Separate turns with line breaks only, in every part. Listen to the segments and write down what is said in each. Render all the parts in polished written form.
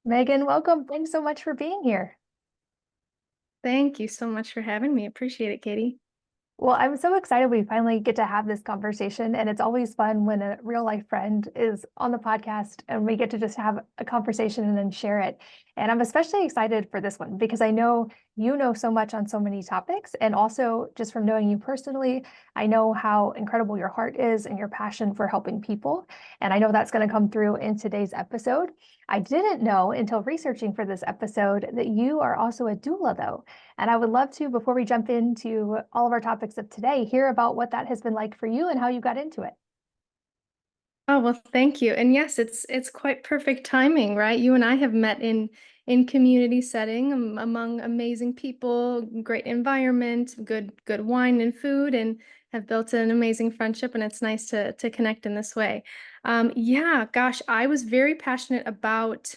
Megan, welcome. Thanks so much for being here.
Thank you so much for having me. Appreciate it, Katie.
Well, I'm so excited we finally get to have this conversation. And it's always fun when a real life friend is on the podcast and we get to just have a conversation and then share it. And I'm especially excited for this one because I know you know so much on so many topics. And also, just from knowing you personally, I know how incredible your heart is and your passion for helping people. And I know that's going to come through in today's episode. I didn't know until researching for this episode that you are also a doula, though. And I would love to, before we jump into all of our topics of today, hear about what that has been like for you and how you got into it.
Oh, well, thank you. And yes, it's quite perfect timing, right? You and I have met in community setting among amazing people, great environment, good wine and food, and have built an amazing friendship. And it's nice to connect in this way. Yeah, gosh, I was very passionate about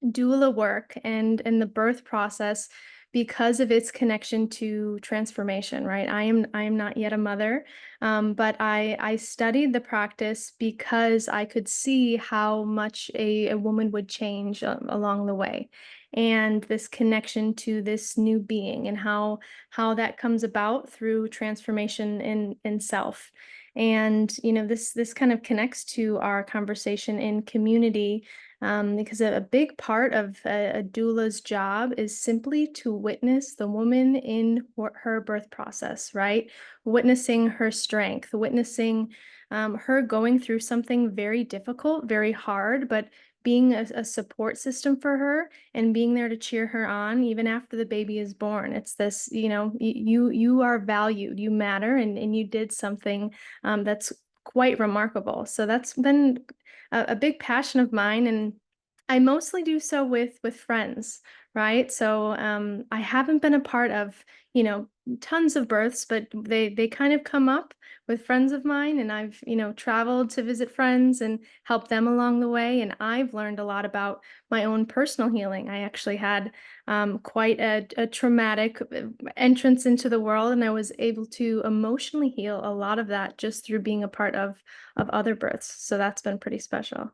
doula work and the birth process because of its connection to transformation, right? I am not yet a mother, but I studied the practice because I could see how much a woman would change along the way, and this connection to this new being, and how that comes about through transformation in self. And this kind of connects to our conversation in community, because a big part of a doula's job is simply to witness the woman in her birth process, right? Witnessing her strength, witnessing her going through something very difficult, very hard, but being a support system for her and being there to cheer her on even after the baby is born. It's this, you are valued, you matter, and you did something that's quite remarkable. So that's been a big passion of mine, and I mostly do so with friends, right? So I haven't been a part of, tons of births, but they kind of come up with friends of mine, and I've, traveled to visit friends and help them along the way, and I've learned a lot about my own personal healing. I actually had quite a traumatic entrance into the world, and I was able to emotionally heal a lot of that just through being a part of other births. So that's been pretty special.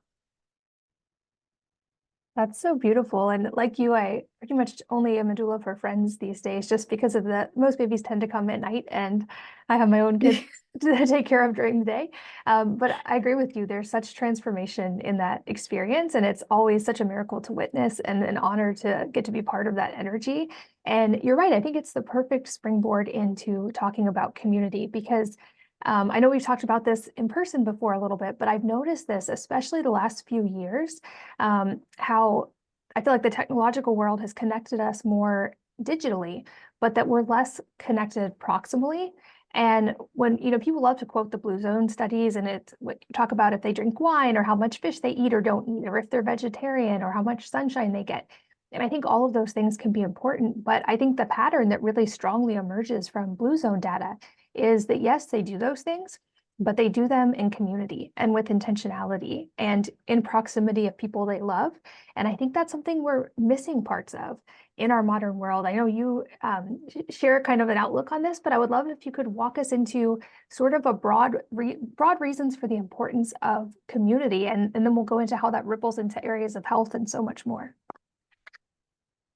That's so beautiful. And like you, I pretty much only am a doula for friends these days, just because of that. Most babies tend to come at night, and I have my own kids to take care of during the day. But I agree with you. There's such transformation in that experience, and it's always such a miracle to witness and an honor to get to be part of that energy. And you're right. I think it's the perfect springboard into talking about community because I know we've talked about this in person before a little bit, but I've noticed this, especially the last few years, how I feel like the technological world has connected us more digitally, but that we're less connected proximally. And when, people love to quote the Blue Zone studies and it's what you talk about if they drink wine or how much fish they eat or don't eat, or if they're vegetarian or how much sunshine they get. And I think all of those things can be important, but I think the pattern that really strongly emerges from Blue Zone data is that yes, they do those things, but they do them in community and with intentionality and in proximity of people they love. And I think that's something we're missing parts of in our modern world. I know you share kind of an outlook on this, but I would love if you could walk us into sort of a broad reasons for the importance of community, and then we'll go into how that ripples into areas of health and so much more.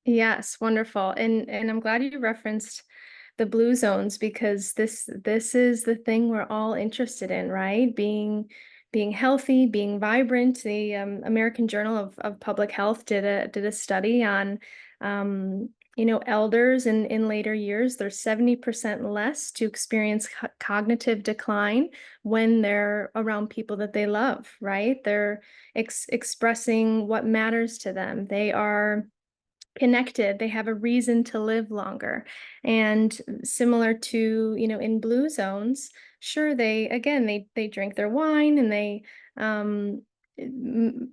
Yes, wonderful. And I'm glad you referenced the blue zones, because this is the thing we're all interested in, right? Being healthy, being vibrant. The American Journal of Public Health did a study on elders in later years. They're 70% less to experience cognitive decline when they're around people that they love, right? They're expressing what matters to them. They are connected, they have a reason to live longer. And similar to, in blue zones, sure, they drink their wine, and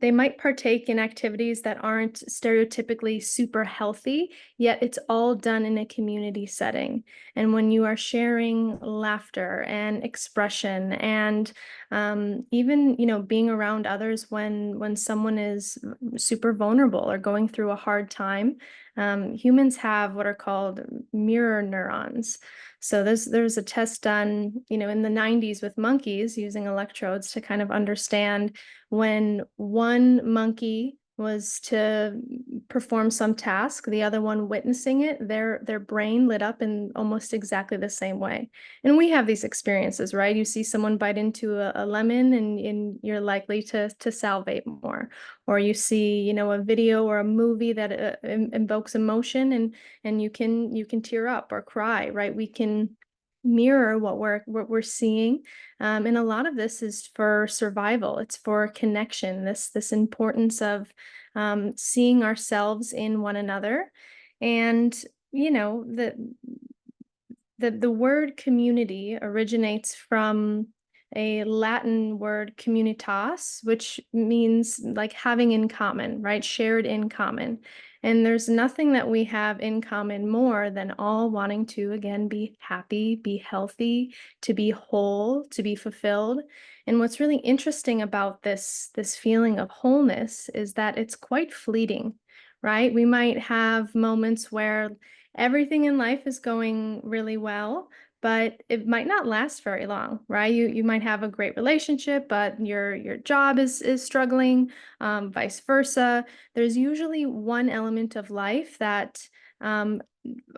they might partake in activities that aren't stereotypically super healthy, yet it's all done in a community setting. And when you are sharing laughter and expression, and even being around others when someone is super vulnerable or going through a hard time, humans have what are called mirror neurons. So there's a test done, in the 90s with monkeys using electrodes to kind of understand when one monkey was to perform some task, the other one witnessing it, their brain lit up in almost exactly the same way. And we have these experiences, right? You see someone bite into a lemon and you're likely to salivate more. Or you see, a video or a movie that invokes emotion and you can tear up or cry, right? We can mirror what we're seeing, and a lot of this is for survival. It's for connection, this importance of seeing ourselves in one another. And you know the the word community originates from a Latin word communitas, which means like having in common, right? Shared in common. And there's nothing that we have in common more than all wanting to, again, be happy, be healthy, to be whole, to be fulfilled. And what's really interesting about this feeling of wholeness is that it's quite fleeting, right? We might have moments where everything in life is going really well, but it might not last very long, right? You might have a great relationship, but your job is struggling, vice versa. There's usually one element of life that um,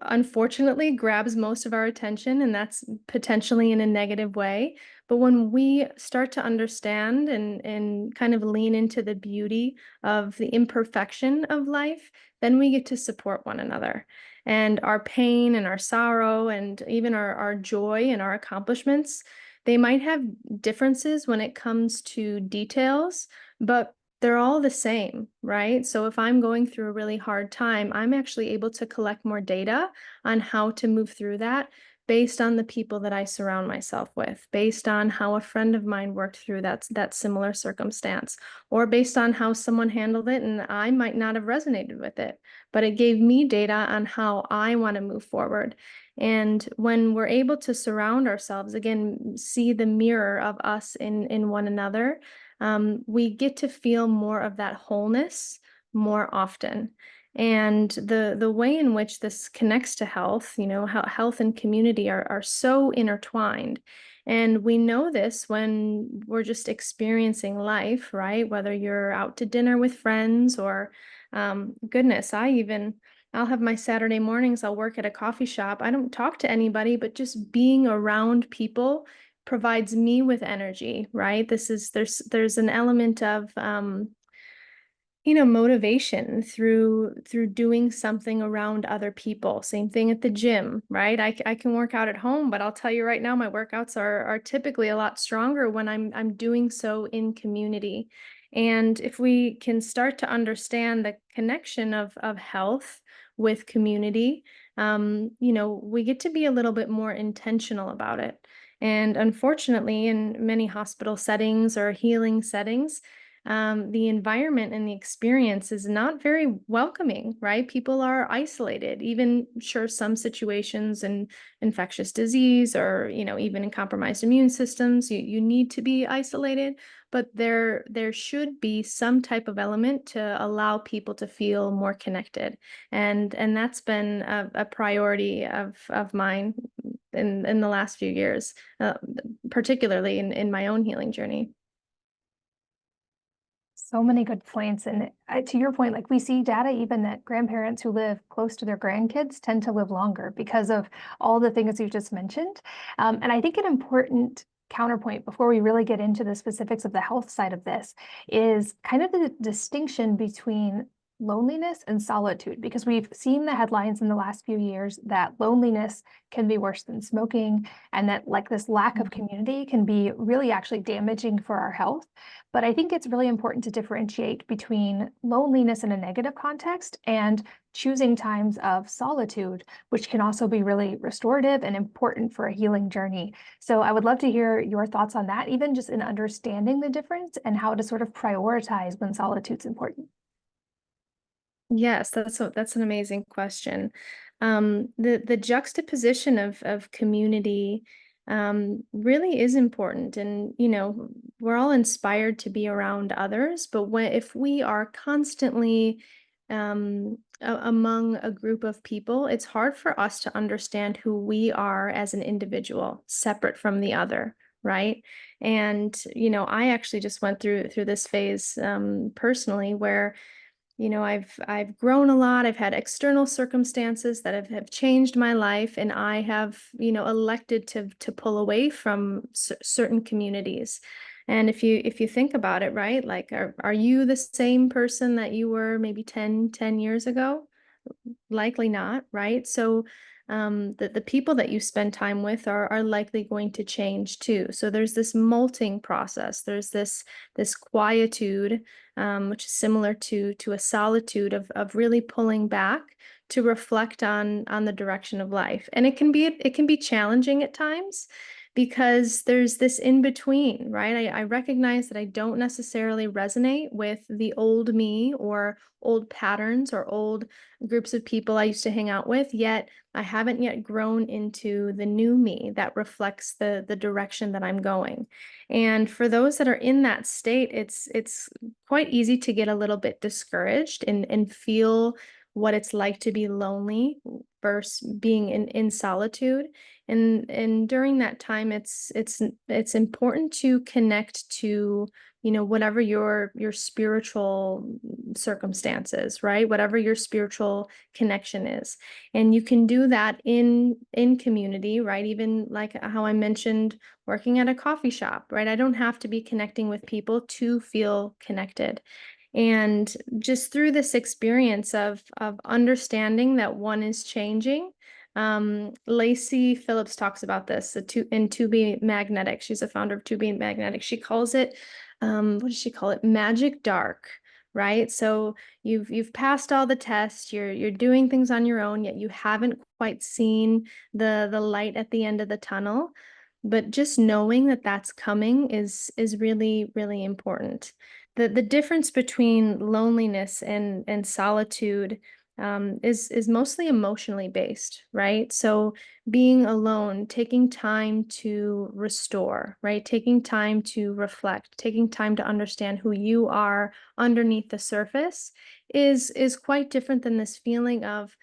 unfortunately grabs most of our attention, and that's potentially in a negative way. But when we start to understand and kind of lean into the beauty of the imperfection of life, then we get to support one another. And our pain and our sorrow and even our joy and our accomplishments, they might have differences when it comes to details, but they're all the same, right? So if I'm going through a really hard time, I'm actually able to collect more data on how to move through that based on the people that I surround myself with, based on how a friend of mine worked through that similar circumstance, or based on how someone handled it and I might not have resonated with it, but it gave me data on how I want to move forward. And when we're able to surround ourselves, again, see the mirror of us in one another, we get to feel more of that wholeness more often. And the way in which this connects to health, how health and community are so intertwined. And we know this when we're just experiencing life, right? Whether you're out to dinner with friends or goodness, I'll have my Saturday mornings, I'll work at a coffee shop. I don't talk to anybody, but just being around people provides me with energy, right? There's an element of motivation through doing something around other people. Same thing at the gym, right? I can work out at home, but I'll tell you right now, my workouts are typically a lot stronger when I'm doing so in community. And if we can start to understand the connection of health with community, we get to be a little bit more intentional about it. And unfortunately, in many hospital settings or healing settings, the environment and the experience is not very welcoming, right? People are isolated, even sure some situations in infectious disease or, even in compromised immune systems, you need to be isolated, but there should be some type of element to allow people to feel more connected. And that's been a priority of mine in the last few years, particularly in my own healing journey.
So many good points. And to your point, like we see data even that grandparents who live close to their grandkids tend to live longer because of all the things you just mentioned. And I think an important counterpoint before we really get into the specifics of the health side of this is kind of the distinction between loneliness and solitude, because we've seen the headlines in the last few years that loneliness can be worse than smoking, and that like this lack of community can be really actually damaging for our health. But I think it's really important to differentiate between loneliness in a negative context and choosing times of solitude, which can also be really restorative and important for a healing journey. So I would love to hear your thoughts on that, even just in understanding the difference and how to sort of prioritize when solitude's important.
Yes, that's an amazing question. The juxtaposition of community really is important, and we're all inspired to be around others. But if we are constantly among a group of people, it's hard for us to understand who we are as an individual, separate from the other, right? And I actually just went through this phase personally where I've grown a lot. I've had external circumstances that have changed my life, and I have, elected to pull away from certain communities. And if you think about it, right, like are you the same person that you were maybe ten years ago? Likely not, right? So the people that you spend time with are likely going to change too. So there's this molting process. There's this quietude, which is similar to a solitude of really pulling back to reflect on the direction of life. And it can be challenging at times because there's this in between, right? I recognize that I don't necessarily resonate with the old me or old patterns or old groups of people I used to hang out with, yet I haven't yet grown into the new me that reflects the direction that I'm going. And for those that are in that state, it's quite easy to get a little bit discouraged and feel what it's like to be lonely versus being in solitude. And during that time, it's important to connect to, whatever your spiritual circumstances, right? Whatever your spiritual connection is. And you can do that in community, right? Even like how I mentioned working at a coffee shop, right? I don't have to be connecting with people to feel connected. And just through this experience of understanding that one is changing, Lacey Phillips talks about this in To Be Magnetic. She's a founder of To Be Magnetic. She calls it, what does she call it? Magic dark, right? So you've passed all the tests, you're doing things on your own, yet you haven't quite seen the light at the end of the tunnel. But just knowing that that's coming is really, really important. The difference between loneliness and solitude is mostly emotionally based, right? So being alone, taking time to restore, right? Taking time to reflect, taking time to understand who you are underneath the surface is quite different than this feeling of,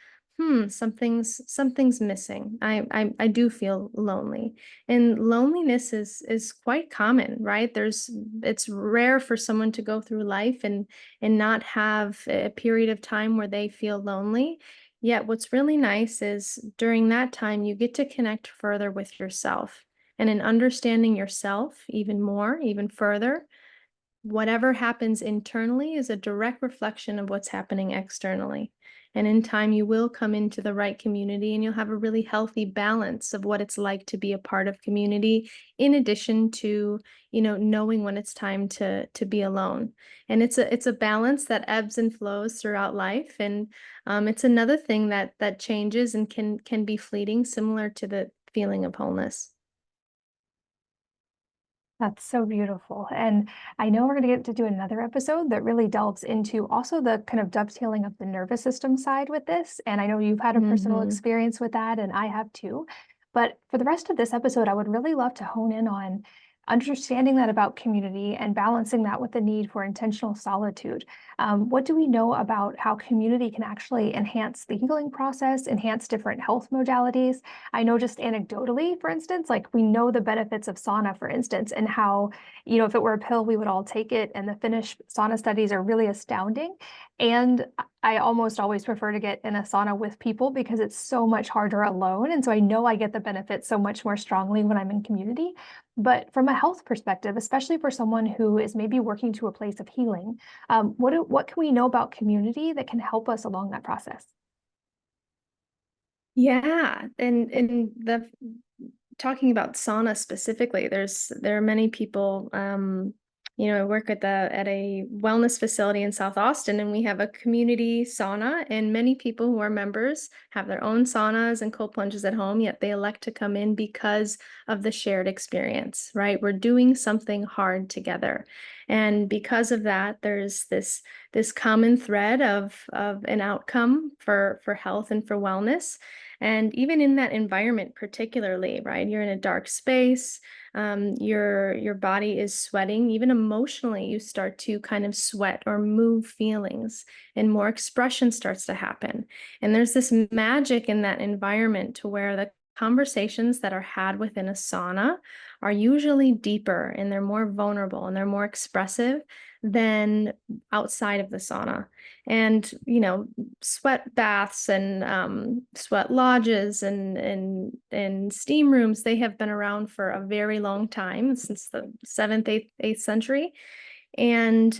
something's missing. I do feel lonely. And loneliness is quite common, right? It's rare for someone to go through life and not have a period of time where they feel lonely. Yet what's really nice is during that time you get to connect further with yourself. And in understanding yourself even more, even further, whatever happens internally is a direct reflection of what's happening externally. And in time, you will come into the right community and you'll have a really healthy balance of what it's like to be a part of community, in addition to, knowing when it's time to be alone. And it's a balance that ebbs and flows throughout life. And it's another thing that changes and can be fleeting, similar to the feeling of wholeness.
That's so beautiful. And I know we're going to get to do another episode that really delves into also the kind of dovetailing of the nervous system side with this. And I know you've had a personal
Hmm.
experience with that, and I have too. But for the rest of this episode, I would really love to hone in on understanding that about community and balancing that with the need for intentional solitude. What do we know about how community can actually enhance the healing process, enhance different health modalities? I know just anecdotally, for instance, like we know the benefits of sauna, for instance, and how, if it were a pill, we would all take it. And the Finnish sauna studies are really astounding. And I almost always prefer to get in a sauna with people because it's so much harder alone. And so I know I get the benefits so much more strongly when I'm in community. But from a health perspective, especially for someone who is maybe working to a place of healing, what can we know about community that can help us along that process?
Yeah, and the talking about sauna specifically, there are many people. I work at a wellness facility in South Austin, and we have a community sauna, and many people who are members have their own saunas and cold plunges at home, yet they elect to come in because of the shared experience, right? We're doing something hard together. And because of that, there's this common thread of an outcome for health and for wellness. And even in that environment, particularly, right? You're in a dark space, your body is sweating. Even emotionally, you start to kind of sweat or move feelings, and more expression starts to happen. And there's this magic in that environment to where the conversations that are had within a sauna are usually deeper and they're more vulnerable and they're more expressive than outside of the sauna. And, sweat baths and sweat lodges and steam rooms, they have been around for a very long time, since the 7th, 8th century. And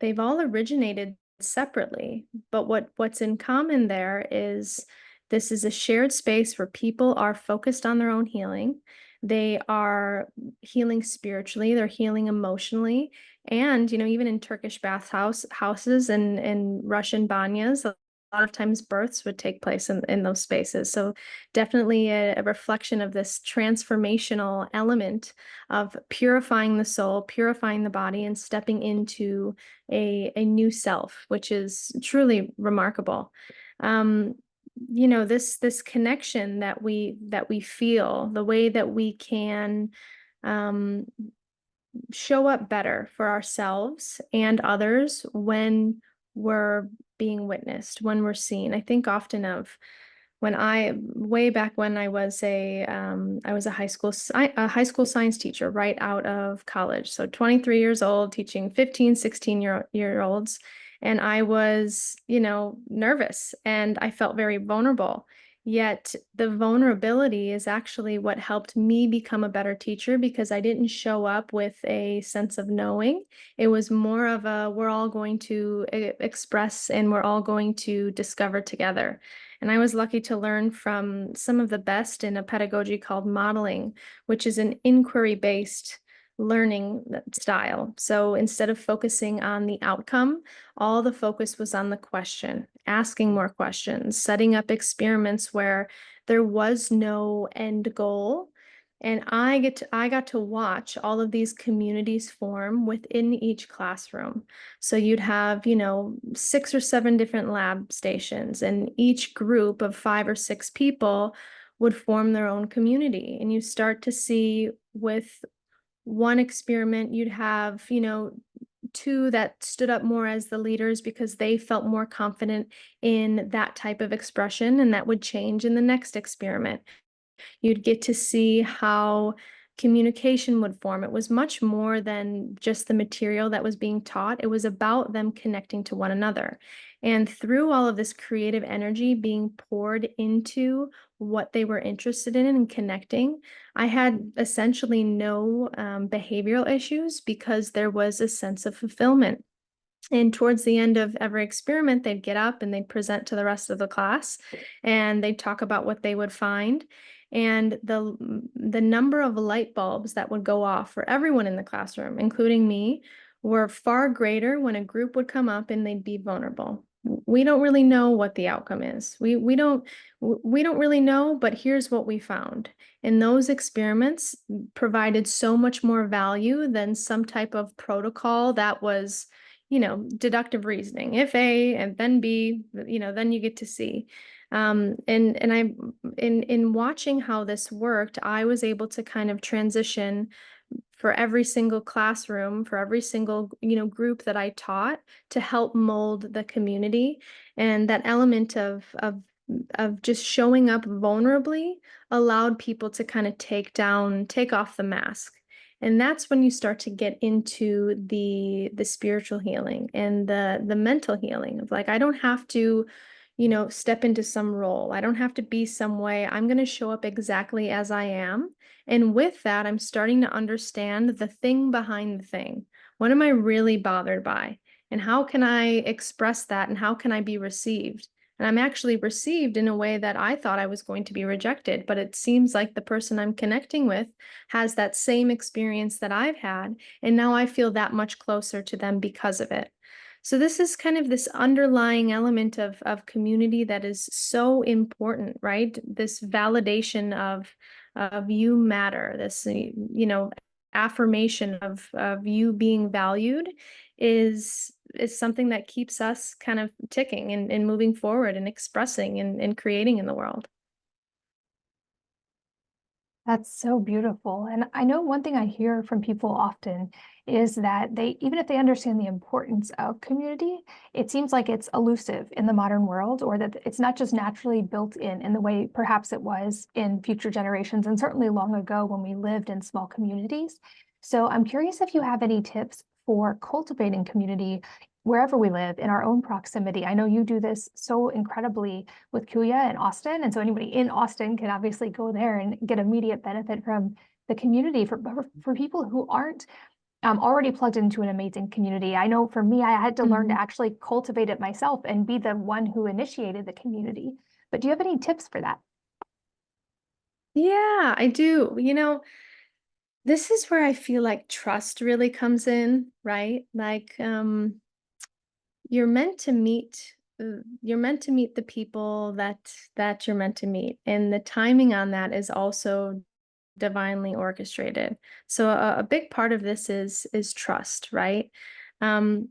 they've all originated separately. But what's in common there is this is a shared space where people are focused on their own healing. They are healing spiritually, they're healing emotionally. And, even in Turkish houses and Russian banyas, a lot of times births would take place in those spaces. So definitely a reflection of this transformational element of purifying the soul, purifying the body, and stepping into a new self, which is truly remarkable. Um, this connection that we feel, the way that we can um, show up better for ourselves and others when we're being witnessed, when we're seen. I think often of when way back when I was a a high school science teacher right out of college. So 23 years old, teaching 15, 16 year olds. And I was, nervous and I felt very vulnerable. Yet the vulnerability is actually what helped me become a better teacher, because I didn't show up with a sense of knowing. It was more of a, we're all going to express and we're all going to discover together. And I was lucky to learn from some of the best in a pedagogy called modeling, which is an inquiry-based learning style. So instead of focusing on the outcome, all the focus was on the question, asking more questions, setting up experiments where there was no end goal. And I got to watch all of these communities form within each classroom. So you'd have, 6 or 7 different lab stations, and each group of 5 or 6 people would form their own community. And you start to see with one experiment, you'd have, 2 that stood up more as the leaders because they felt more confident in that type of expression, and that would change in the next experiment. You'd get to see how communication would form. It was much more than just the material that was being taught. It was about them connecting to one another. And through all of this creative energy being poured into what they were interested in and connecting, I had essentially no behavioral issues because there was a sense of fulfillment. And towards the end of every experiment, they'd get up and they'd present to the rest of the class, and they'd talk about what they would find. And the number of light bulbs that would go off for everyone in the classroom, including me, were far greater when a group would come up and they'd be vulnerable. We don't really know what the outcome is. We don't really know, but here's what we found. And those experiments provided so much more value than some type of protocol that was, deductive reasoning. If A and then B, then you get to C. And I, in watching how this worked, I was able to kind of transition for every single classroom, for every single, group that I taught, to help mold the community. And that element of just showing up vulnerably allowed people to kind of take off the mask. And that's when you start to get into the spiritual healing and the mental healing of, like, I don't have to, step into some role. I don't have to be some way. I'm going to show up exactly as I am. And with that, I'm starting to understand the thing behind the thing. What am I really bothered by? And how can I express that? And how can I be received? And I'm actually received in a way that I thought I was going to be rejected, but it seems like the person I'm connecting with has that same experience that I've had, and now I feel that much closer to them because of it. So this is kind of this underlying element of community that is so important, right? This validation of you matter, this, affirmation of you being valued is something that keeps us kind of ticking and moving forward and expressing and creating in the world.
That's so beautiful. And I know one thing I hear from people often is that they, even if they understand the importance of community, it seems like it's elusive in the modern world, or that it's not just naturally built in the way perhaps it was in future generations, and certainly long ago when we lived in small communities. So I'm curious if you have any tips for cultivating community wherever we live in our own proximity. I know you do this so incredibly with Kuya in Austin. And so anybody in Austin can obviously go there and get immediate benefit from the community for people who aren't already plugged into an amazing community. I know for me, I had to learn to
Mhm.
actually cultivate it myself and be the one who initiated the community. But do you have any tips for that?
Yeah, I do. This is where I feel like trust really comes in, right? Like, you're meant to meet you're meant to meet the people that you're meant to meet, and the timing on that is also divinely orchestrated. So a big part of this is trust, right? um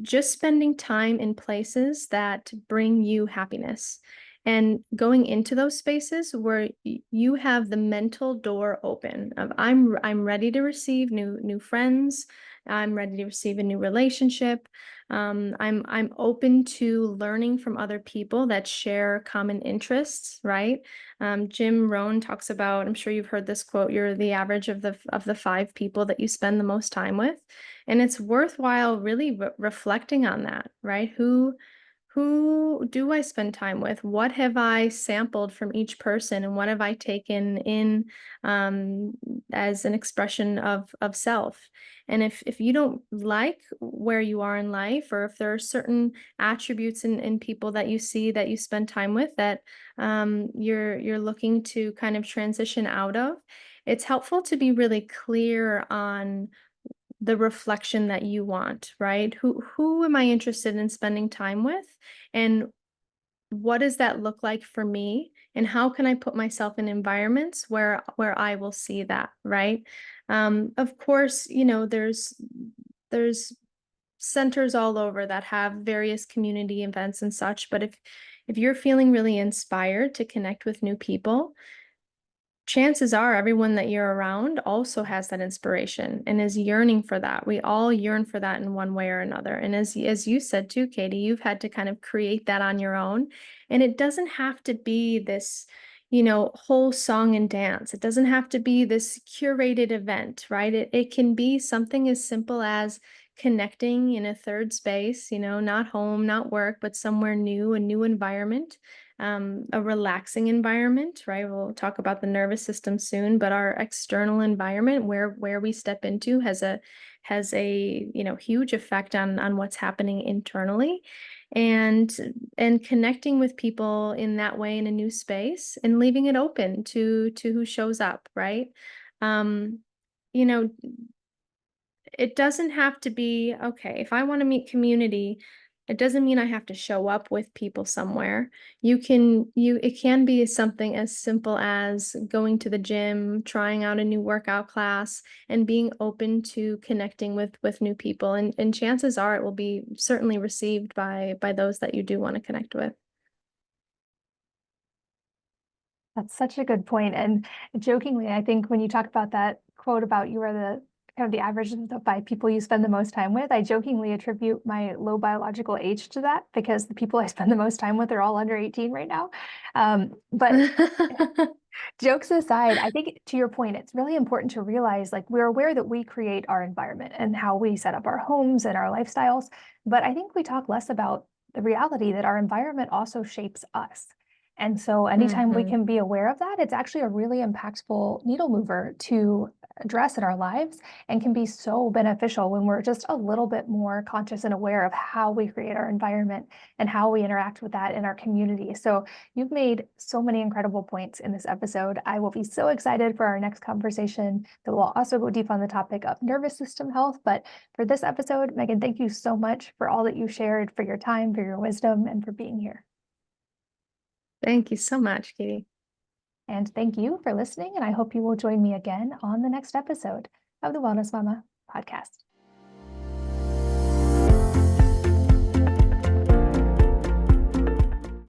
just spending time in places that bring you happiness, and going into those spaces where you have the mental door open of I'm ready to receive new friends, I'm ready to receive a new relationship. I'm open to learning from other people that share common interests, right? Jim Rohn talks about, I'm sure you've heard this quote, you're the average of the five people that you spend the most time with. And it's worthwhile really reflecting on that, right? Who do I spend time with? What have I sampled from each person, and what have I taken in, um, as an expression of self? And if you don't like where you are in life, or if there are certain attributes in people that you see that you spend time with that, you're looking to kind of transition out of, it's helpful to be really clear on the reflection that you want, right? Who am I interested in spending time with? And what does that look like for me? And how can I put myself in environments where I will see that, right? Of course, there's centers all over that have various community events and such, but if you're feeling really inspired to connect with new people, chances are everyone that you're around also has that inspiration and is yearning for that. We all yearn for that in one way or another. And as you said too, Katie, you've had to kind of create that on your own. And it doesn't have to be this, whole song and dance. It doesn't have to be this curated event, right? It can be something as simple as connecting in a third space, not home, not work, but somewhere new, a new environment, a relaxing environment, right? We'll talk about the nervous system soon, but our external environment, where we step into, has a huge effect on what's happening internally, and connecting with people in that way in a new space, and leaving it open to who shows up, right? Um, you know, it doesn't have to be, okay, if I want to meet community, it doesn't mean I have to show up with people somewhere. It can be something as simple as going to the gym, trying out a new workout class, and being open to connecting with new people. And chances are it will be certainly received by those that you do want to connect with.
That's such a good point. And jokingly, I think when you talk about that quote about you are the kind of the average of the five people you spend the most time with, I jokingly attribute my low biological age to that because the people I spend the most time with are all under 18 right now. But jokes aside, I think to your point, it's really important to realize like we're aware that we create our environment and how we set up our homes and our lifestyles. But I think we talk less about the reality that our environment also shapes us. And so anytime we
Hmm.
can be aware of that, it's actually a really impactful needle mover to address in our lives and can be so beneficial when we're just a little bit more conscious and aware of how we create our environment and how we interact with that in our community. So you've made so many incredible points in this episode. I will be so excited for our next conversation that will also go deep on the topic of nervous system health. But for this episode, Megan, thank you so much for all that you shared, for your time, for your wisdom, and for being here.
Thank you so much, Katie.
And thank you for listening. And I hope you will join me again on the next episode of the Wellness Mama podcast.